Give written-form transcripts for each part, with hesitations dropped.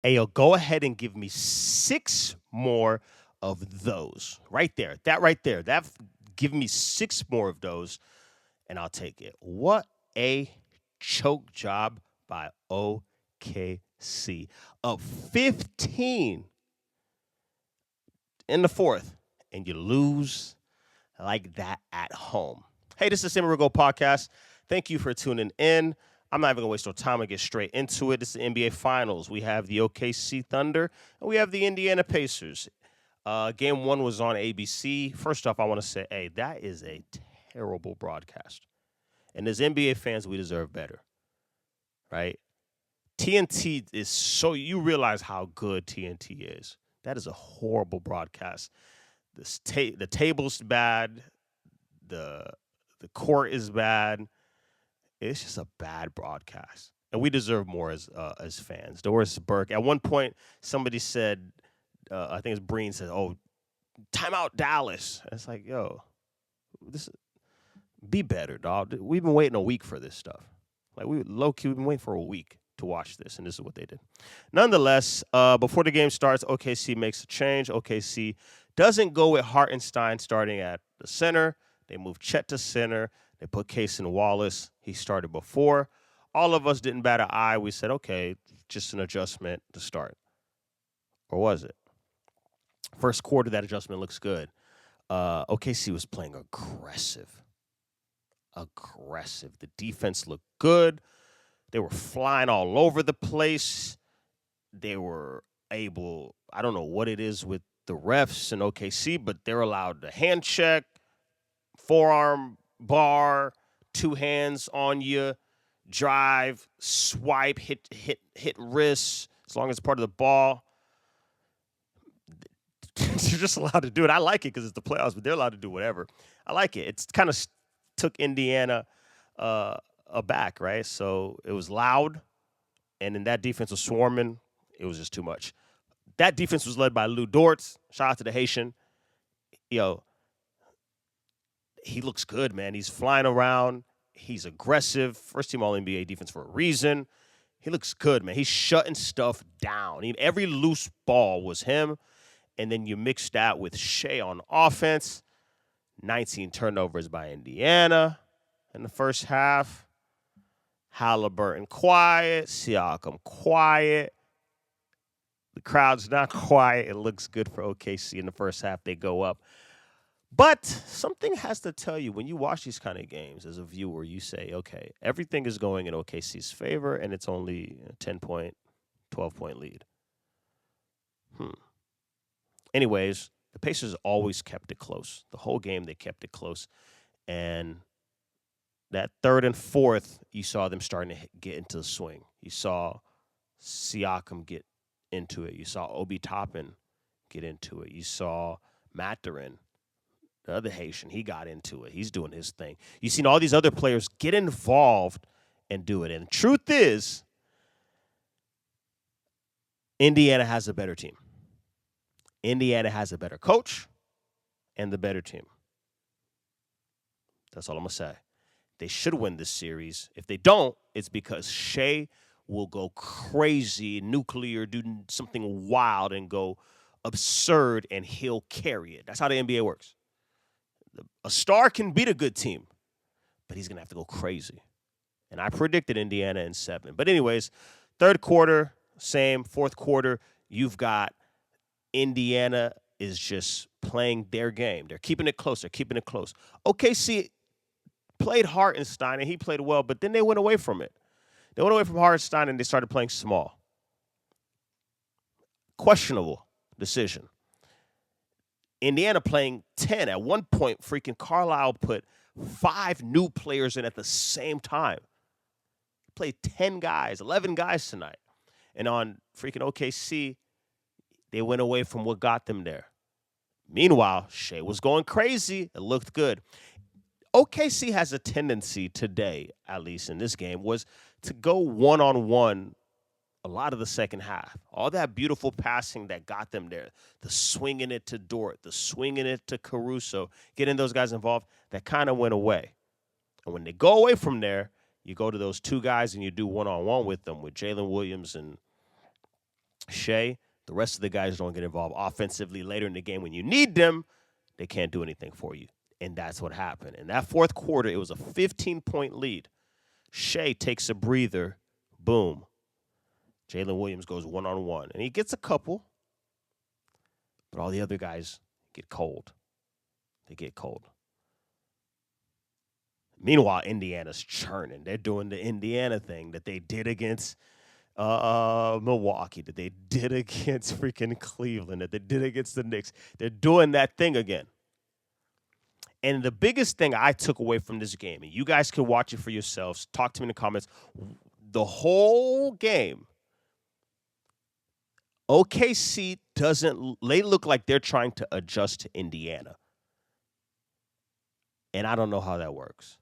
Hey, yo, go ahead and give me 6 more of those right there. That right there. Give me 6 more of those, and I'll take it. What a choke job by OKC. Up 15 in the fourth, and you lose like that at home. Hey, this is Simmer Go Podcast. Thank you for tuning in. I'm not even gonna waste no time and get straight into it. This is the NBA Finals. We have the OKC Thunder and we have the Indiana Pacers. Game one was on ABC. First off, I want to say, hey, that is a terrible broadcast. And as NBA fans, we deserve better, right? TNT is so you realize how good TNT is. That is a horrible broadcast. The table's bad. The the court is bad. It's just a bad broadcast, and we deserve more as fans. Doris Burke. At one point, somebody said, I think it's Breen said, "Oh, timeout Dallas." And it's like, yo, this be better, dog. We've been waiting a week for this stuff. Like we low key, we've been waiting for a week to watch this, and this is what they did. Nonetheless, before the game starts, OKC makes a change. OKC doesn't go with Hartenstein starting at the center. They move Chet to center. They put Cason Wallace. He started before. All of us didn't bat an eye. We said, okay, just an adjustment to start. Or was it? First quarter, that adjustment looks good. OKC was playing aggressive. The defense looked good. They were flying all over the place. They were able, I don't know what it is with the refs in OKC, but they're allowed to hand check, forearm bar, two hands on you, drive, swipe, hit wrists, as long as it's part of the ball. You're just allowed to do it. I like it because it's the playoffs, but they're allowed to do whatever. I like it. It's kind of took Indiana aback, right? So it was loud, and then that defense was swarming. It was just too much. That defense was led by Lou Dortz. Shout out to the Haitian. Yo, he looks good, man. He's flying around. He's aggressive. First team All-NBA defense for a reason. He looks good, man. He's shutting stuff down. Every loose ball was him. And then you mix that with Shea on offense. 19 turnovers by Indiana in the first half. Haliburton quiet. Siakam quiet. The crowd's not quiet. It looks good for OKC in the first half. They go up. But something has to tell you when you watch these kind of games as a viewer, you say, okay, everything is going in OKC's favor, and it's only a 10-point, 12-point lead. Anyways, the Pacers always kept it close. The whole game, they kept it close. And that third and fourth, you saw them starting to get into the swing. You saw Siakam get into it. You saw Obi Toppin get into it. You saw Mathurin, the other Haitian, he got into it. He's doing his thing. You've seen all these other players get involved and do it. And the truth is, Indiana has a better team. Indiana has a better coach and the better team. That's all I'm going to say. They should win this series. If they don't, it's because Shea will go crazy, nuclear, do something wild, and go absurd, and he'll carry it. That's how the NBA works. A star can beat a good team, but he's going to have to go crazy. And I predicted Indiana in 7. But anyways, third quarter, same. Fourth quarter, you've got Indiana is just playing their game. They're keeping it close. They're keeping it close. OKC played Hartenstein, and he played well, but then they went away from it. They went away from Hartenstein, and they started playing small. Questionable decision. Indiana playing 10. At one point, freaking Carlisle put 5 new players in at the same time. Played 10 guys, 11 guys tonight. And on freaking OKC, they went away from what got them there. Meanwhile, Shea was going crazy. It looked good. OKC has a tendency today, at least in this game, was to go one-on-one a lot of the second half. All that beautiful passing that got them there, the swinging it to Dort, the swinging it to Caruso, getting those guys involved, that kind of went away. And when they go away from there, you go to those 2 guys and you do one-on-one with them, with Jalen Williams and Shea, the rest of the guys don't get involved offensively later in the game when you need them. They can't do anything for you. And that's what happened. In that fourth quarter, it was a 15-point lead. Shea takes a breather. Boom. Jalen Williams goes one-on-one. And he gets a couple. But all the other guys get cold. They get cold. Meanwhile, Indiana's churning. They're doing the Indiana thing that they did against Milwaukee, that they did against freaking Cleveland, that they did against the Knicks. They're doing that thing again. And the biggest thing I took away from this game, and you guys can watch it for yourselves, talk to me in the comments, the whole game, OKC they look like they're trying to adjust to Indiana. And I don't know how that works.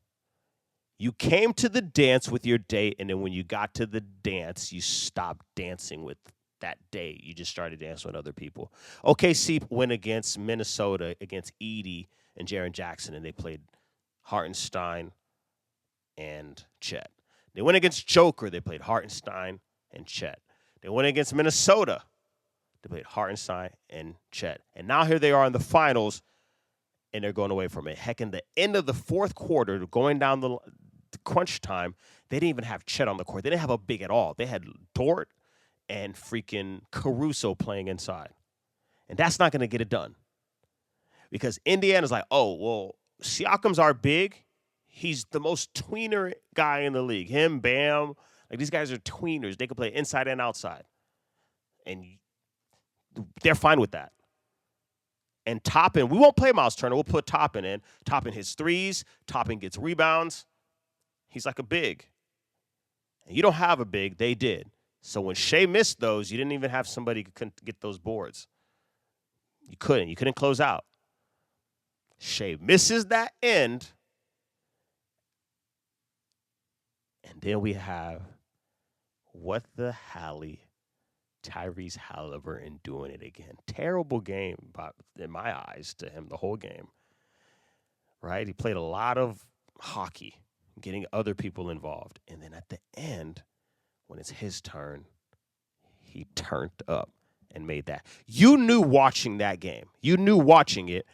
You came to the dance with your date, and then when you got to the dance, you stopped dancing with that date. You just started dancing with other people. OKC went against Minnesota, against Edey and Jaren Jackson, and they played Hartenstein and Chet. They went against Joker. They played Hartenstein and Chet. They went against Minnesota. They played Hartenstein and Chet. And now here they are in the finals, and they're going away from it. Heck, in the end of the fourth quarter, going down the crunch time, they didn't even have Chet on the court. They didn't have a big at all. They had Dort and freaking Caruso playing inside. And that's not going to get it done. Because Indiana's like, oh, well, Siakam's our big. He's the most tweener guy in the league. Him, Bam. Like, these guys are tweeners. They can play inside and outside. And they're fine with that. And Toppin, we won't play Miles Turner. We'll put Toppin in. Toppin hits threes. Toppin gets rebounds. He's like a big. And you don't have a big. They did. So when Shea missed those, you didn't even have somebody who couldn't get those boards. You couldn't. You couldn't close out. Shea misses that end. And then we have what the Hally, Tyrese Haliburton doing it again. Terrible game in my eyes to him the whole game. Right? He played a lot of hockey, getting other people involved. And then at the end, when it's his turn, he turned up and made that. You knew watching that game. You knew watching it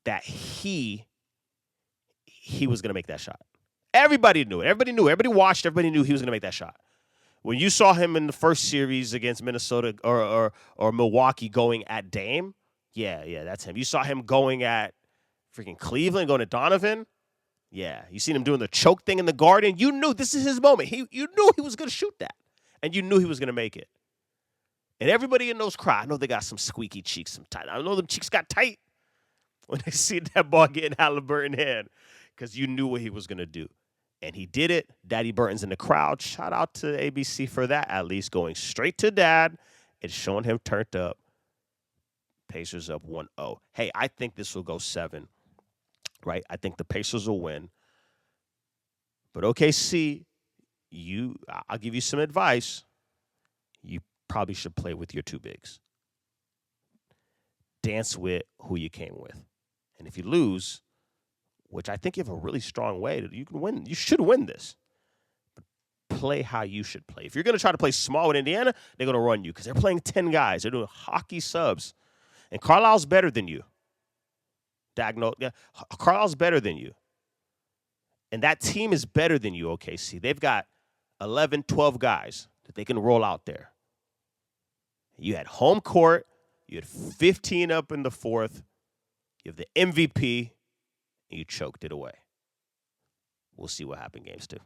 that he was going to make that shot. Everybody knew it. Everybody knew. Everybody watched. Everybody knew he was going to make that shot. When you saw him in the first series against Minnesota or Milwaukee going at Dame, yeah, that's him. You saw him going at freaking Cleveland, going to Donovan. Yeah, you seen him doing the choke thing in the Garden. You knew this is his moment. You knew he was going to shoot that, and you knew he was going to make it. And everybody in those cry. I know they got some squeaky cheeks, some tight. I know them cheeks got tight when they see that ball get in Haliburton's hand because you knew what he was going to do. And he did it. Daddy Burton's in the crowd. Shout out to ABC for that, at least going straight to Dad and showing him turned up. Pacers up 1-0. Hey, I think this will go 7, right? I think the Pacers will win. But OKC, I'll give you some advice. You probably should play with your two bigs. Dance with who you came with. And if you lose, which I think you have a really strong way, you can win. You should win this. But play how you should play. If you're going to try to play small with Indiana, they're going to run you because they're playing 10 guys. They're doing hockey subs. And Carlisle's better than you. Carlisle's better than you. And that team is better than you, OKC. They've got 11, 12 guys that they can roll out there. You had home court. You had 15 up in the fourth. You have the MVP. And you choked it away. We'll see what happens games 2.